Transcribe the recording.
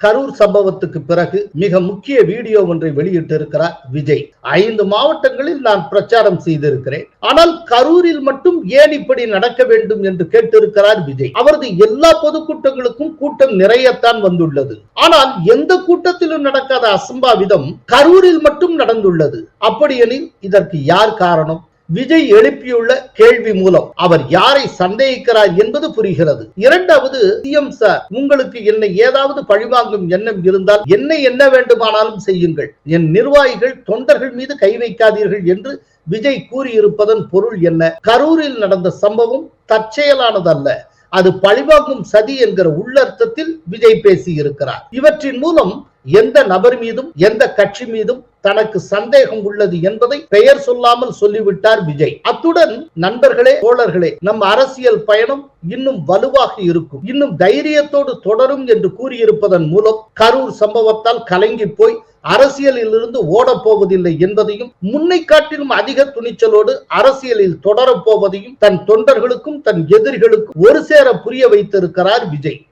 கரூர் சம்பவத்துக்கு பிறகு மிக முக்கிய வீடியோ ஒன்றை வெளியிட்டிருக்கிறார் விஜய். 5 மாவட்டங்களில் நான் பிரச்சாரம் செய்திருக்கிறேன், ஆனால் கரூரில் மட்டும் ஏன் இப்படி நடக்க வேண்டும் என்று கேட்டிருக்கிறார் விஜய். அவரது எல்லா பொதுக்கூட்டங்களுக்கும் கூட்டம் நிறையத்தான் வந்துள்ளது, ஆனால் எந்த கூட்டத்திலும் நடக்காத அசம்பாவிதம் கரூரில் மட்டும் நடந்துள்ளது. அப்படியெனில் இதற்கு யார் காரணம்? விஜய் எழுப்பியுள்ள கேள்வி மூலம் அவர் யாரை சந்தேகிக்கிறார் என்பது புரிகிறது. இரண்டாவது, சிஎம் சார், உங்களுக்கு என்னை ஏதாவது பழிவாங்கும் எண்ணம் இருந்தால் என்னை என்ன வேண்டுமானாலும் செய்யுங்கள், என் நிர்வாகிகள் தொண்டர்கள் மீது கை வைக்காதீர்கள் என்று விஜய் கூறியிருப்பதன் பொருள் என்ன? கரூரில் நடந்த சம்பவம் தற்செயலானதல்ல, அது பழிவாங்கும் சதி என்கிற உள்ளர்த்தத்தில் விஜய் பேசி இருக்கிறார். இவற்றின் மூலம் எந்த நபர் மீதும் எந்த கட்சி மீதும் தனக்கு சந்தேகம் உள்ளது என்பதை பெயர் சொல்லாமல் சொல்லிவிட்டார் விஜய். அத்துடன் நண்பர்களே, தோழர்களே, நம் அரசியல் பயணம் இன்னும் வலுவாக இருக்கும், இன்னும் தைரியத்தோடு தொடரும் என்று கூறியிருப்பதன் மூலம் கரூர் சம்பவத்தால் கலங்கி போய் அரசியலில் இருந்து ஓடப் போவதில்லை என்பதையும், முன்னை காட்டிலும் அதிக துணிச்சலோடு அரசியலில் தொடரப் போவதையும் தன் தொண்டர்களுக்கும் தன் எதிரிகளுக்கும் ஒரு சேர புரிய வைத்திருக்கிறார் விஜய்.